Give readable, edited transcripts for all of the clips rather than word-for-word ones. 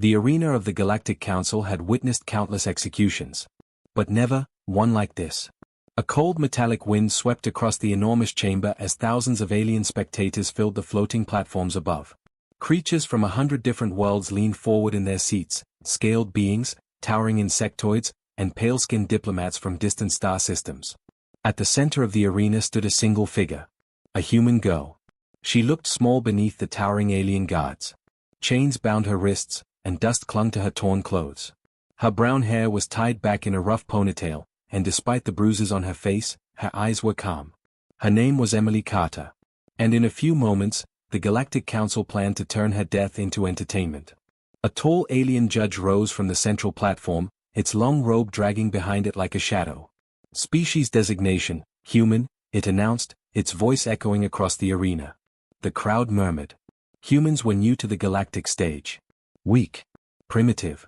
The arena of the Galactic Council had witnessed countless executions. But never one like this. A cold metallic wind swept across the enormous chamber as thousands of alien spectators filled the floating platforms above. Creatures from 100 different worlds leaned forward in their seats, scaled beings, towering insectoids, and pale-skinned diplomats from distant star systems. At the center of the arena stood a single figure. A human girl. She looked small beneath the towering alien guards. Chains bound her wrists, and dust clung to her torn clothes. Her brown hair was tied back in a rough ponytail, and despite the bruises on her face, her eyes were calm. Her name was Emily Carter. And in a few moments, the Galactic Council planned to turn her death into entertainment. A tall alien judge rose from the central platform, its long robe dragging behind it like a shadow. Species designation, human, it announced, its voice echoing across the arena. The crowd murmured. Humans were new to the galactic stage. Weak. Primitive.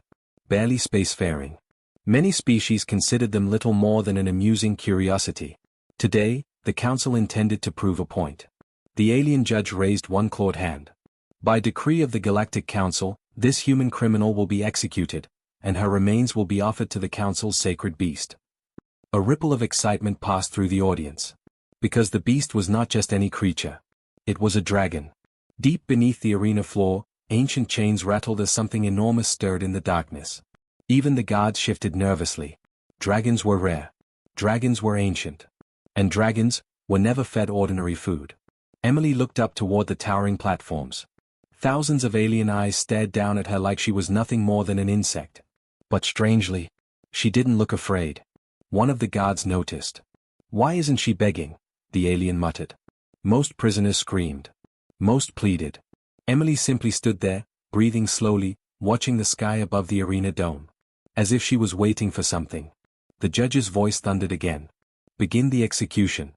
Barely spacefaring. Many species considered them little more than an amusing curiosity. Today, the council intended to prove a point. The alien judge raised one clawed hand. By decree of the Galactic Council, this human criminal will be executed, and her remains will be offered to the council's sacred beast. A ripple of excitement passed through the audience. Because the beast was not just any creature. It was a dragon. Deep beneath the arena floor, ancient chains rattled as something enormous stirred in the darkness. Even the guards shifted nervously. Dragons were rare. Dragons were ancient. And dragons were never fed ordinary food. Emily looked up toward the towering platforms. Thousands of alien eyes stared down at her like she was nothing more than an insect. But strangely, she didn't look afraid. One of the guards noticed. "Why isn't she begging?" the alien muttered. Most prisoners screamed. Most pleaded. Emily simply stood there, breathing slowly, watching the sky above the arena dome. As if she was waiting for something. The judge's voice thundered again. "Begin the execution."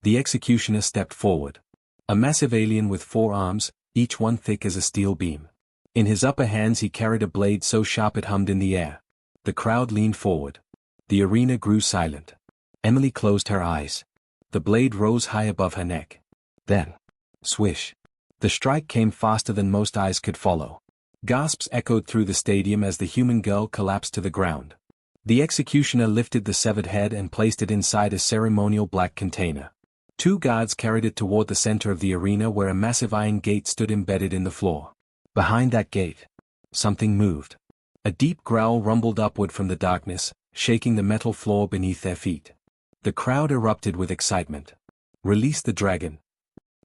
The executioner stepped forward. A massive alien with 4 arms, each one thick as a steel beam. In his upper hands he carried a blade so sharp it hummed in the air. The crowd leaned forward. The arena grew silent. Emily closed her eyes. The blade rose high above her neck. Then, swish. The strike came faster than most eyes could follow. Gasps echoed through the stadium as the human girl collapsed to the ground. The executioner lifted the severed head and placed it inside a ceremonial black container. 2 guards carried it toward the center of the arena where a massive iron gate stood embedded in the floor. Behind that gate, something moved. A deep growl rumbled upward from the darkness, shaking the metal floor beneath their feet. The crowd erupted with excitement. "Release the dragon."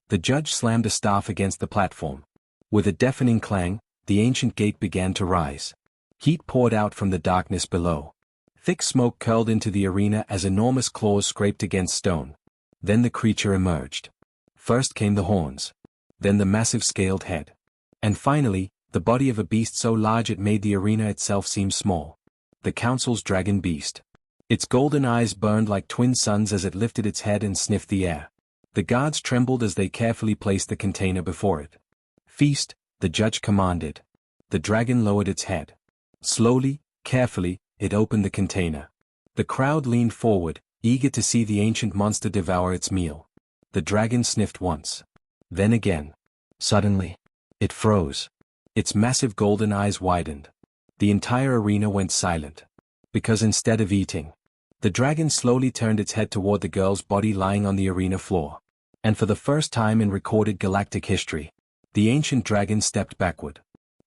The judge slammed a staff against the platform. With a deafening clang, the ancient gate began to rise. Heat poured out from the darkness below. Thick smoke curled into the arena as enormous claws scraped against stone. Then the creature emerged. First came the horns. Then the massive scaled head. And finally, the body of a beast so large it made the arena itself seem small. The council's dragon beast. Its golden eyes burned like twin suns as it lifted its head and sniffed the air. The guards trembled as they carefully placed the container before it. "Feast," the judge commanded. The dragon lowered its head. Slowly, carefully, it opened the container. The crowd leaned forward, eager to see the ancient monster devour its meal. The dragon sniffed once. Then again. Suddenly, it froze. Its massive golden eyes widened. The entire arena went silent. Because instead of eating, the dragon slowly turned its head toward the girl's body lying on the arena floor. And for the first time in recorded galactic history, the ancient dragon stepped backward.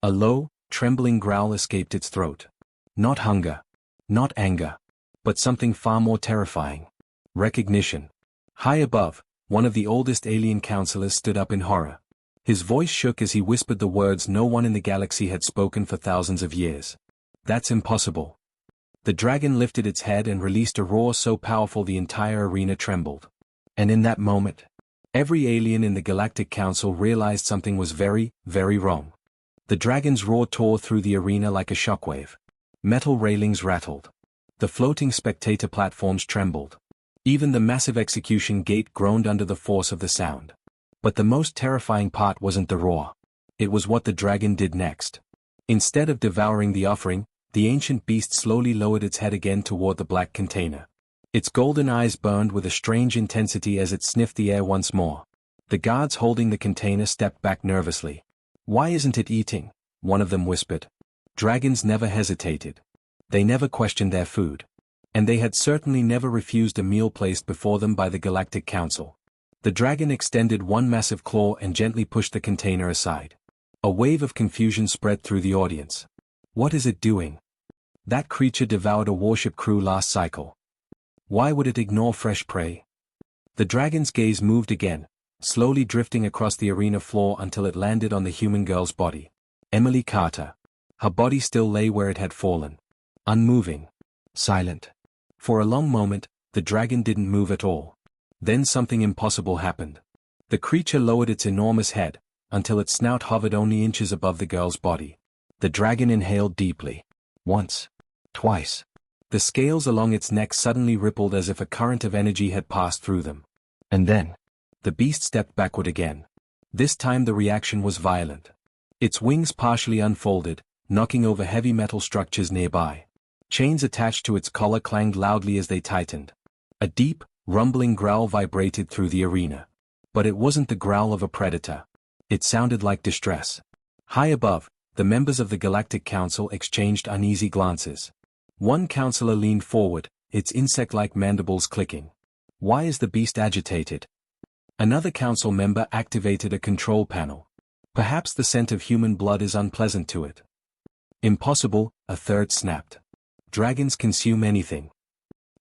A low, trembling growl escaped its throat. Not hunger. Not anger. But something far more terrifying. Recognition. High above, one of the oldest alien counselors stood up in horror. His voice shook as he whispered the words no one in the galaxy had spoken for thousands of years. "That's impossible." The dragon lifted its head and released a roar so powerful the entire arena trembled. And in that moment, every alien in the Galactic Council realized something was very, very wrong. The dragon's roar tore through the arena like a shockwave. Metal railings rattled. The floating spectator platforms trembled. Even the massive execution gate groaned under the force of the sound. But the most terrifying part wasn't the roar. It was what the dragon did next. Instead of devouring the offering, the ancient beast slowly lowered its head again toward the black container. Its golden eyes burned with a strange intensity as it sniffed the air once more. The guards holding the container stepped back nervously. "Why isn't it eating?" one of them whispered. Dragons never hesitated. They never questioned their food. And they had certainly never refused a meal placed before them by the Galactic Council. The dragon extended one massive claw and gently pushed the container aside. A wave of confusion spread through the audience. What is it doing? That creature devoured a warship crew last cycle. Why would it ignore fresh prey? The dragon's gaze moved again, slowly drifting across the arena floor until it landed on the human girl's body. Emily Carter. Her body still lay where it had fallen. Unmoving. Silent. For a long moment, the dragon didn't move at all. Then something impossible happened. The creature lowered its enormous head, until its snout hovered only inches above the girl's body. The dragon inhaled deeply. Once. Twice. The scales along its neck suddenly rippled as if a current of energy had passed through them. And then, the beast stepped backward again. This time the reaction was violent. Its wings partially unfolded, knocking over heavy metal structures nearby. Chains attached to its collar clanged loudly as they tightened. A deep, rumbling growl vibrated through the arena. But it wasn't the growl of a predator. It sounded like distress. High above, the members of the Galactic Council exchanged uneasy glances. One counselor leaned forward, its insect-like mandibles clicking. Why is the beast agitated? Another council member activated a control panel. Perhaps the scent of human blood is unpleasant to it. Impossible, a third snapped. Dragons consume anything.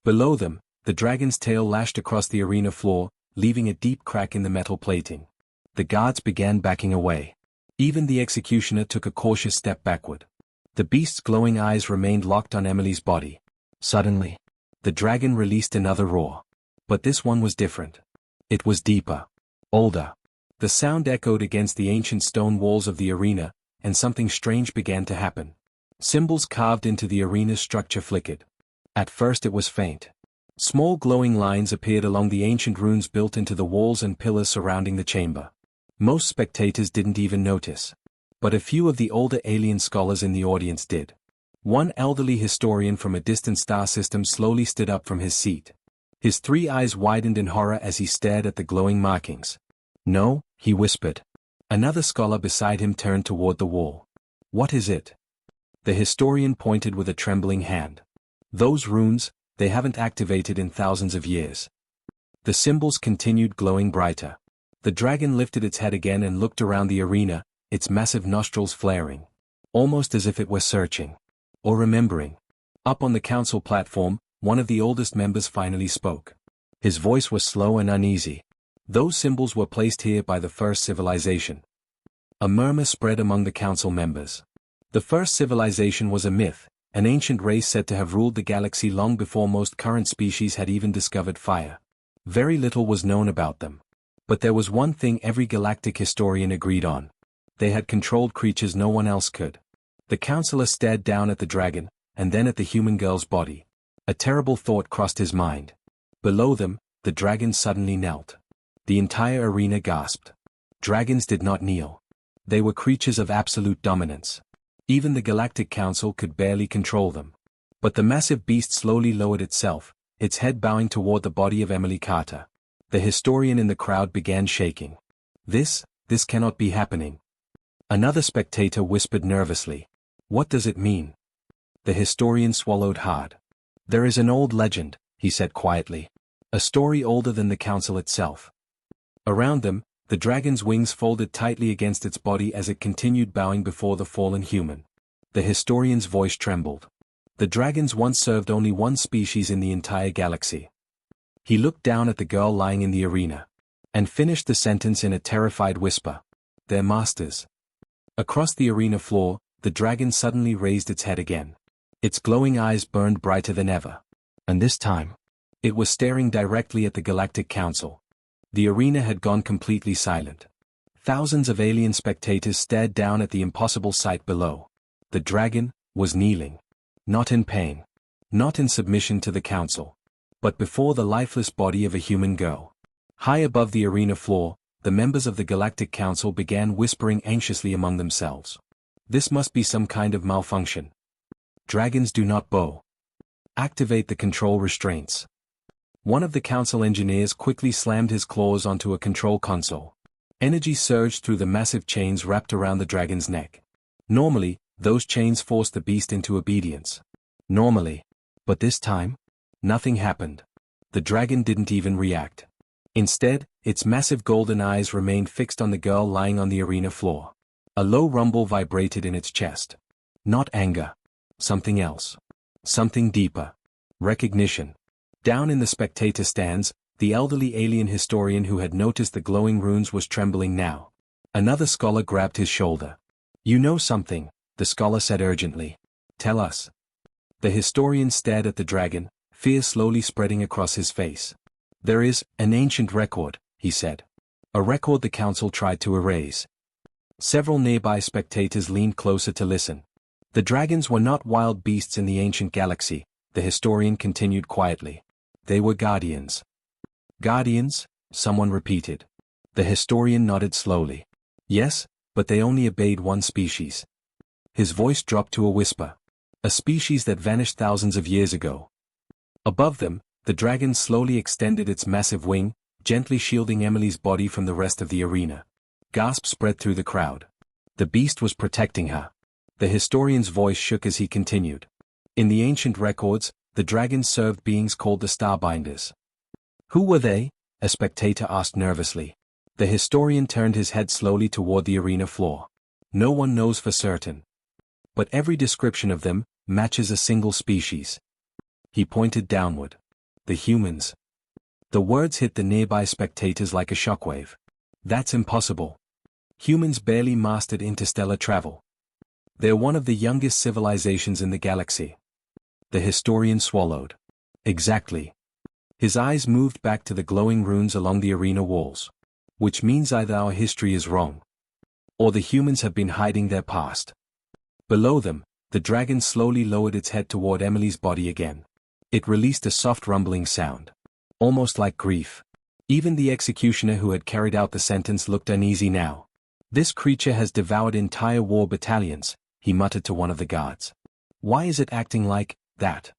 Below them, the dragon's tail lashed across the arena floor, leaving a deep crack in the metal plating. The guards began backing away. Even the executioner took a cautious step backward. The beast's glowing eyes remained locked on Emily's body. Suddenly, the dragon released another roar. But this one was different. It was deeper. Older. The sound echoed against the ancient stone walls of the arena, and something strange began to happen. Symbols carved into the arena's structure flickered. At first it was faint. Small glowing lines appeared along the ancient runes built into the walls and pillars surrounding the chamber. Most spectators didn't even notice. But a few of the older alien scholars in the audience did. One elderly historian from a distant star system slowly stood up from his seat. His 3 eyes widened in horror as he stared at the glowing markings. No, he whispered. Another scholar beside him turned toward the wall. What is it? The historian pointed with a trembling hand. Those runes, they haven't activated in thousands of years. The symbols continued glowing brighter. The dragon lifted its head again and looked around the arena, its massive nostrils flaring. Almost as if it were searching. Or remembering. Up on the council platform, one of the oldest members finally spoke. His voice was slow and uneasy. Those symbols were placed here by the first civilization. A murmur spread among the council members. The first civilization was a myth, an ancient race said to have ruled the galaxy long before most current species had even discovered fire. Very little was known about them. But there was one thing every galactic historian agreed on. They had controlled creatures no one else could. The counselor stared down at the dragon, and then at the human girl's body. A terrible thought crossed his mind. Below them, the dragon suddenly knelt. The entire arena gasped. Dragons did not kneel. They were creatures of absolute dominance. Even the Galactic Council could barely control them. But the massive beast slowly lowered itself, its head bowing toward the body of Emily Carter. The historian in the crowd began shaking. This cannot be happening. Another spectator whispered nervously. What does it mean? The historian swallowed hard. There is an old legend, he said quietly. A story older than the council itself. Around them, the dragon's wings folded tightly against its body as it continued bowing before the fallen human. The historian's voice trembled. The dragons once served only one species in the entire galaxy. He looked down at the girl lying in the arena. And finished the sentence in a terrified whisper. Their masters. Across the arena floor, the dragon suddenly raised its head again. Its glowing eyes burned brighter than ever. And this time, it was staring directly at the Galactic Council. The arena had gone completely silent. Thousands of alien spectators stared down at the impossible sight below. The dragon was kneeling. Not in pain. Not in submission to the council. But before the lifeless body of a human girl. High above the arena floor, the members of the Galactic Council began whispering anxiously among themselves. This must be some kind of malfunction. Dragons do not bow. Activate the control restraints. One of the council engineers quickly slammed his claws onto a control console. Energy surged through the massive chains wrapped around the dragon's neck. Normally, Those chains forced the beast into obedience. Normally. But this time? Nothing happened. The dragon didn't even react. Instead, its massive golden eyes remained fixed on the girl lying on the arena floor. A low rumble vibrated in its chest. Not anger. Something else. Something deeper. Recognition. Down in the spectator stands, the elderly alien historian who had noticed the glowing runes was trembling now. Another scholar grabbed his shoulder. "You know something," the scholar said urgently. "Tell us." The historian stared at the dragon, fear slowly spreading across his face. "There is an ancient record," he said. "A record the council tried to erase." Several nearby spectators leaned closer to listen. "The dragons were not wild beasts in the ancient galaxy," the historian continued quietly. "They were guardians." "Guardians?" someone repeated. The historian nodded slowly. "Yes, but they only obeyed one species." His voice dropped to a whisper. "A species that vanished thousands of years ago." Above them, the dragon slowly extended its massive wing, gently shielding Emily's body from the rest of the arena. Gasps spread through the crowd. The beast was protecting her. The historian's voice shook as he continued. "In the ancient records, the dragons served beings called the Starbinders." "Who were they?" a spectator asked nervously. The historian turned his head slowly toward the arena floor. "No one knows for certain. But every description of them matches a single species." He pointed downward. "The humans." The words hit the nearby spectators like a shockwave. "That's impossible. Humans barely mastered interstellar travel. They're one of the youngest civilizations in the galaxy." The historian swallowed. "Exactly." His eyes moved back to the glowing runes along the arena walls. "Which means either our history is wrong, or the humans have been hiding their past." Below them, the dragon slowly lowered its head toward Emily's body again. It released a soft rumbling sound. Almost like grief. Even the executioner who had carried out the sentence looked uneasy now. "This creature has devoured entire war battalions," he muttered to one of the guards. "Why is it acting like that?"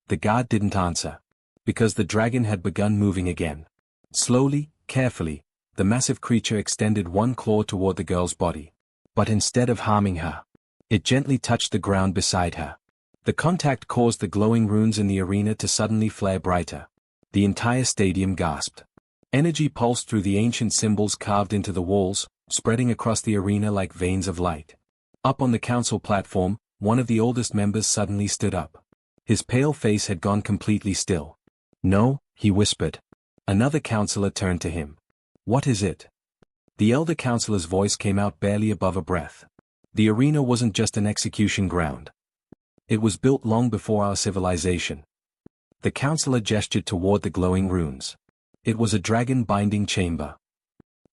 The guard didn't answer. Because the dragon had begun moving again. Slowly, carefully, the massive creature extended one claw toward the girl's body. But instead of harming her, it gently touched the ground beside her. The contact caused the glowing runes in the arena to suddenly flare brighter. The entire stadium gasped. Energy pulsed through the ancient symbols carved into the walls, spreading across the arena like veins of light. Up on the council platform, one of the oldest members suddenly stood up. His pale face had gone completely still. "No," he whispered. Another counselor turned to him. "What is it?" The elder counselor's voice came out barely above a breath. "The arena wasn't just an execution ground. It was built long before our civilization." The counselor gestured toward the glowing runes. It was a dragon-binding chamber.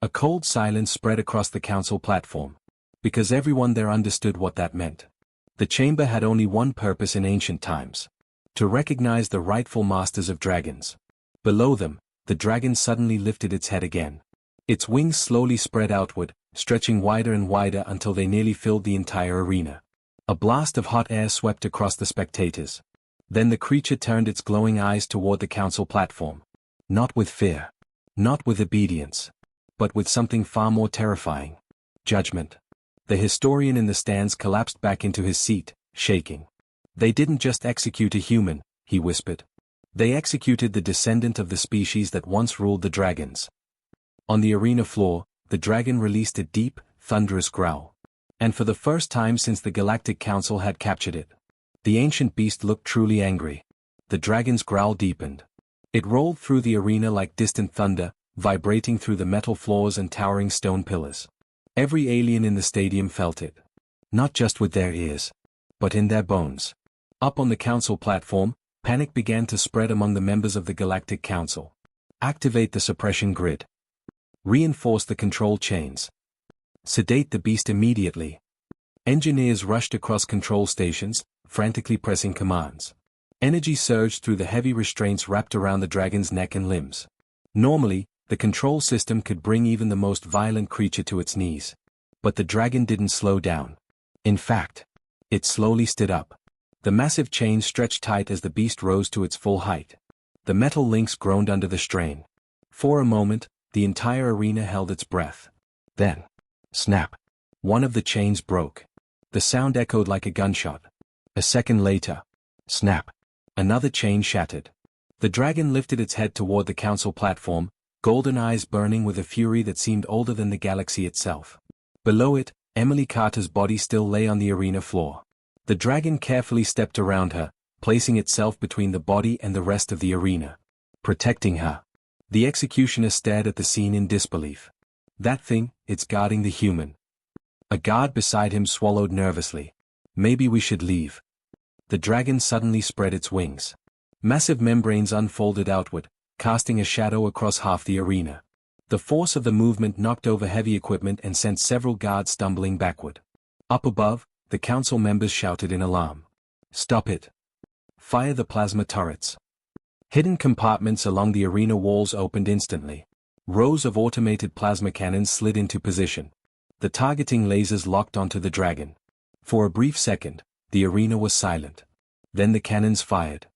A cold silence spread across the council platform. Because everyone there understood what that meant. The chamber had only one purpose in ancient times. To recognize the rightful masters of dragons. Below them, the dragon suddenly lifted its head again. Its wings slowly spread outward, stretching wider and wider until they nearly filled the entire arena. A blast of hot air swept across the spectators. Then the creature turned its glowing eyes toward the council platform. Not with fear. Not with obedience. But with something far more terrifying. Judgment. The historian in the stands collapsed back into his seat, shaking. "They didn't just execute a human," he whispered. "They executed the descendant of the species that once ruled the dragons." On the arena floor, the dragon released a deep, thunderous growl. And for the first time since the Galactic Council had captured it, the ancient beast looked truly angry. The dragon's growl deepened. It rolled through the arena like distant thunder, vibrating through the metal floors and towering stone pillars. Every alien in the stadium felt it. Not just with their ears, but in their bones. Up on the council platform, panic began to spread among the members of the Galactic Council. Activate the suppression grid. Reinforce the control chains. Sedate the beast immediately. Engineers rushed across control stations, frantically pressing commands. Energy surged through the heavy restraints wrapped around the dragon's neck and limbs. Normally, the control system could bring even the most violent creature to its knees. But the dragon didn't slow down. In fact, it slowly stood up. The massive chains stretched tight as the beast rose to its full height. The metal links groaned under the strain. For a moment, the entire arena held its breath. Then, snap! One of the chains broke. The sound echoed like a gunshot. A second later. Snap. Another chain shattered. The dragon lifted its head toward the council platform, golden eyes burning with a fury that seemed older than the galaxy itself. Below it, Emily Carter's body still lay on the arena floor. The dragon carefully stepped around her, placing itself between the body and the rest of the arena, protecting her. The executioner stared at the scene in disbelief. That thing, it's guarding the human. A guard beside him swallowed nervously. Maybe we should leave. The dragon suddenly spread its wings. Massive membranes unfolded outward, casting a shadow across half the arena. The force of the movement knocked over heavy equipment and sent several guards stumbling backward. Up above, the council members shouted in alarm. Stop it. Fire the plasma turrets. Hidden compartments along the arena walls opened instantly. Rows of automated plasma cannons slid into position. The targeting lasers locked onto the dragon. For a brief second, the arena was silent. Then the cannons fired.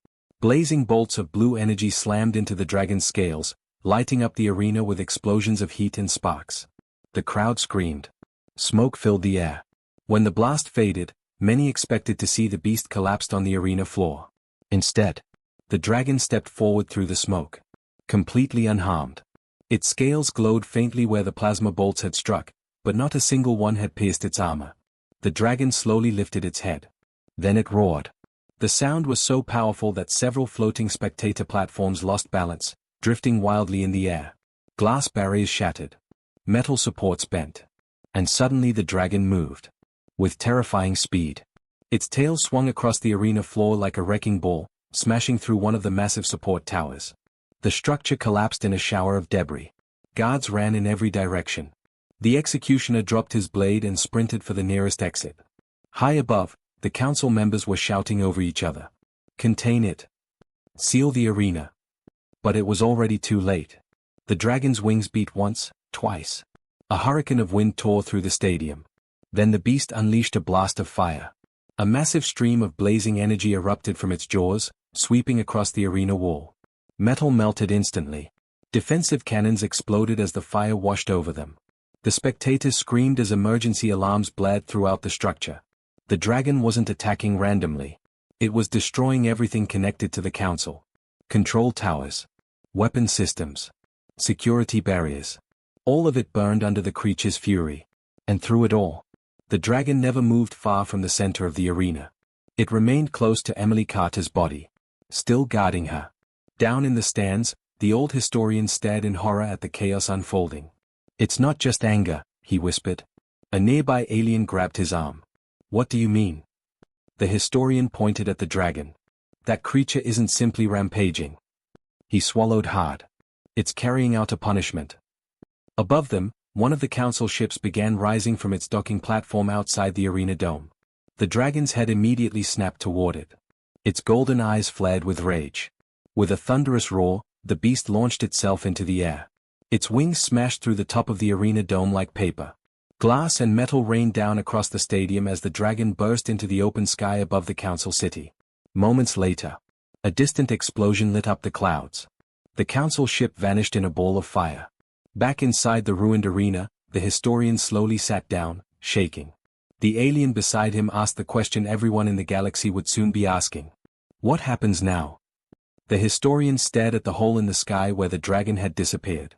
Blazing bolts of blue energy slammed into the dragon's scales, lighting up the arena with explosions of heat and sparks. The crowd screamed. Smoke filled the air. When the blast faded, many expected to see the beast collapsed on the arena floor. Instead, the dragon stepped forward through the smoke. Completely unharmed. Its scales glowed faintly where the plasma bolts had struck, but not a single one had pierced its armor. The dragon slowly lifted its head. Then it roared. The sound was so powerful that several floating spectator platforms lost balance, drifting wildly in the air. Glass barriers shattered. Metal supports bent. And suddenly the dragon moved. With terrifying speed. Its tail swung across the arena floor like a wrecking ball, smashing through one of the massive support towers. The structure collapsed in a shower of debris. Guards ran in every direction. The executioner dropped his blade and sprinted for the nearest exit. High above, the council members were shouting over each other. Contain it. Seal the arena. But it was already too late. The dragon's wings beat once, twice. A hurricane of wind tore through the stadium. Then the beast unleashed a blast of fire. A massive stream of blazing energy erupted from its jaws, sweeping across the arena wall. Metal melted instantly. Defensive cannons exploded as the fire washed over them. The spectators screamed as emergency alarms blared throughout the structure. The dragon wasn't attacking randomly. It was destroying everything connected to the council. Control towers. Weapon systems. Security barriers. All of it burned under the creature's fury. And through it all, the dragon never moved far from the center of the arena. It remained close to Emily Carter's body, still guarding her. Down in the stands, the old historian stared in horror at the chaos unfolding. It's not just anger, he whispered. A nearby alien grabbed his arm. What do you mean? The historian pointed at the dragon. That creature isn't simply rampaging. He swallowed hard. It's carrying out a punishment. Above them, one of the council ships began rising from its docking platform outside the arena dome. The dragon's head immediately snapped toward it. Its golden eyes flared with rage. With a thunderous roar, the beast launched itself into the air. Its wings smashed through the top of the arena dome like paper. Glass and metal rained down across the stadium as the dragon burst into the open sky above the council city. Moments later, a distant explosion lit up the clouds. The council ship vanished in a ball of fire. Back inside the ruined arena, the historian slowly sat down, shaking. The alien beside him asked the question everyone in the galaxy would soon be asking. What happens now? The historian stared at the hole in the sky where the dragon had disappeared.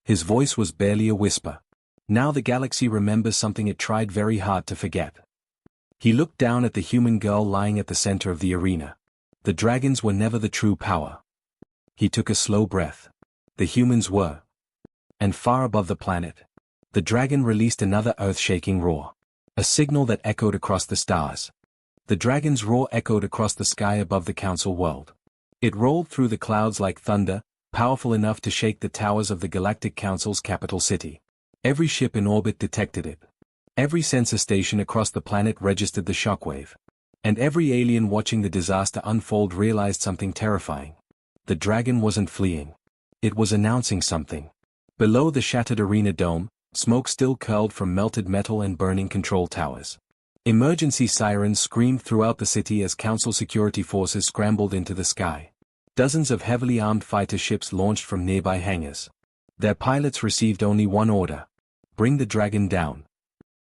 His voice was barely a whisper. Now the galaxy remembers something it tried very hard to forget. He looked down at the human girl lying at the center of the arena. The dragons were never the true power. He took a slow breath. The humans were. And far above the planet, the dragon released another earth-shaking roar. A signal that echoed across the stars. The dragon's roar echoed across the sky above the council world. It rolled through the clouds like thunder, powerful enough to shake the towers of the Galactic Council's capital city. Every ship in orbit detected it. Every sensor station across the planet registered the shockwave. And every alien watching the disaster unfold realized something terrifying. The dragon wasn't fleeing. It was announcing something. Below the shattered arena dome, smoke still curled from melted metal and burning control towers. Emergency sirens screamed throughout the city as council security forces scrambled into the sky. Dozens of heavily armed fighter ships launched from nearby hangars. Their pilots received only one order. Bring the dragon down.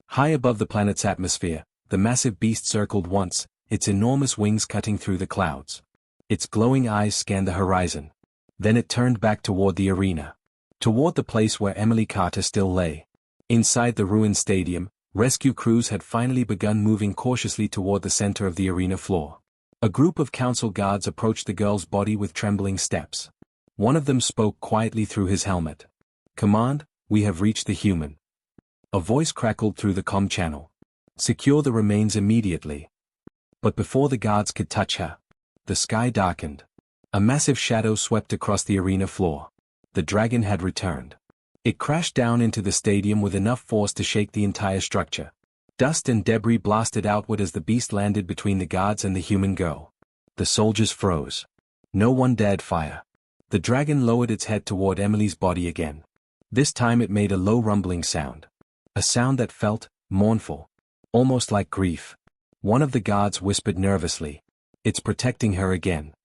High above the planet's atmosphere, The massive beast circled once, its enormous wings cutting through the clouds. Its glowing eyes scanned the horizon. Then it turned back toward the arena. Toward the place where Emily Carter still lay. Inside the ruined stadium, rescue crews had finally begun moving cautiously toward the center of the arena floor. A group of council guards approached the girl's body with trembling steps. One of them spoke quietly through his helmet. "Command, we have reached the human." A voice crackled through the comm channel. "Secure the remains immediately." But before the guards could touch her, the sky darkened. A massive shadow swept across the arena floor. The dragon had returned. It crashed down into the stadium with enough force to shake the entire structure. Dust and debris blasted outward as the beast landed between the guards and the human girl. The soldiers froze. No one dared fire. The dragon lowered its head toward Emily's body again. This time it made a low rumbling sound. A sound that felt mournful, almost like grief. One of the guards whispered nervously, "It's protecting her again."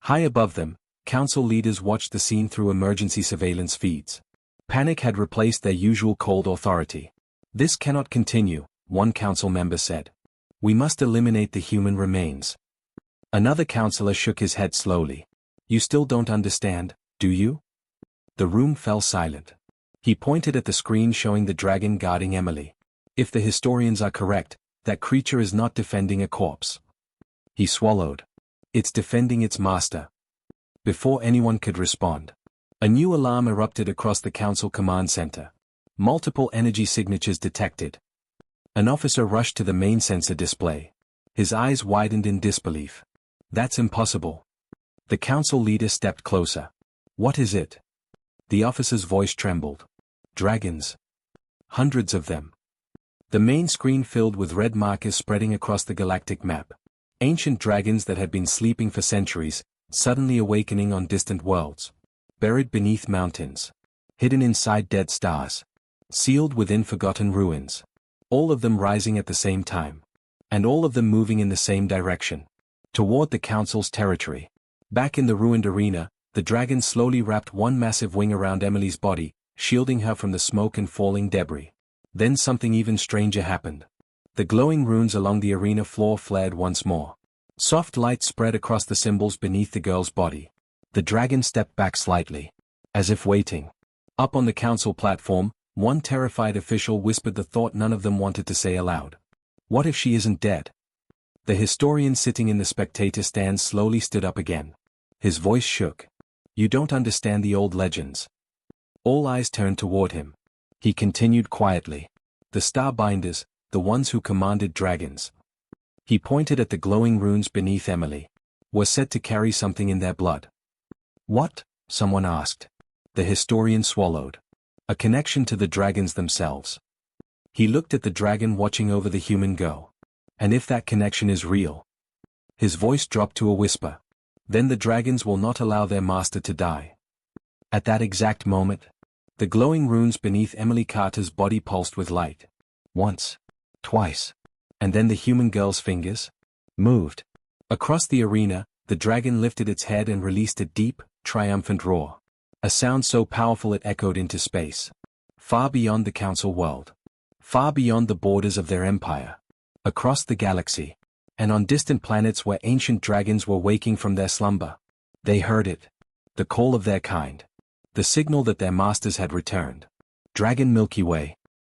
High above them, council leaders watched the scene through emergency surveillance feeds. Panic had replaced their usual cold authority. "This cannot continue," one council member said. "We must eliminate the human remains." Another councillor shook his head slowly. "You still don't understand, do you?" The room fell silent. He pointed at the screen showing the dragon guarding Emily. "If the historians are correct, that creature is not defending a corpse." He swallowed. "It's defending its master." Before anyone could respond, a new alarm erupted across the council command center. Multiple energy signatures detected. An officer rushed to the main sensor display. His eyes widened in disbelief. "That's impossible." The council leader stepped closer. "What is it?" The officer's voice trembled. "Dragons. Hundreds of them." The main screen filled with red markers spreading across the galactic map. Ancient dragons that had been sleeping for centuries, suddenly awakening on distant worlds. Buried beneath mountains. Hidden inside dead stars. Sealed within forgotten ruins. All of them rising at the same time. And all of them moving in the same direction. Toward the council's territory. Back in the ruined arena, the dragon slowly wrapped one massive wing around Emily's body, shielding her from the smoke and falling debris. Then something even stranger happened. The glowing runes along the arena floor flared once more. Soft light spread across the symbols beneath the girl's body. The dragon stepped back slightly, as if waiting. Up on the council platform, one terrified official whispered the thought none of them wanted to say aloud. "What if she isn't dead?" The historian sitting in the spectator stand slowly stood up again. His voice shook. "You don't understand the old legends." All eyes turned toward him. He continued quietly. "The Starbinders, the ones who commanded dragons." He pointed at the glowing runes beneath Emily. "Were said to carry something in their blood." "What?" someone asked. The historian swallowed. "A connection to the dragons themselves." He looked at the dragon watching over the human girl. "And if that connection is real?" His voice dropped to a whisper. "Then the dragons will not allow their master to die." At that exact moment, the glowing runes beneath Emily Carter's body pulsed with light. Once. Twice. And then the human girl's fingers moved. Across the arena, the dragon lifted its head and released a deep, triumphant roar. A sound so powerful it echoed into space. Far beyond the council world. Far beyond the borders of their empire. Across the galaxy. And on distant planets where ancient dragons were waking from their slumber. They heard it. The call of their kind. The signal that their masters had returned. Dragon Milky Way.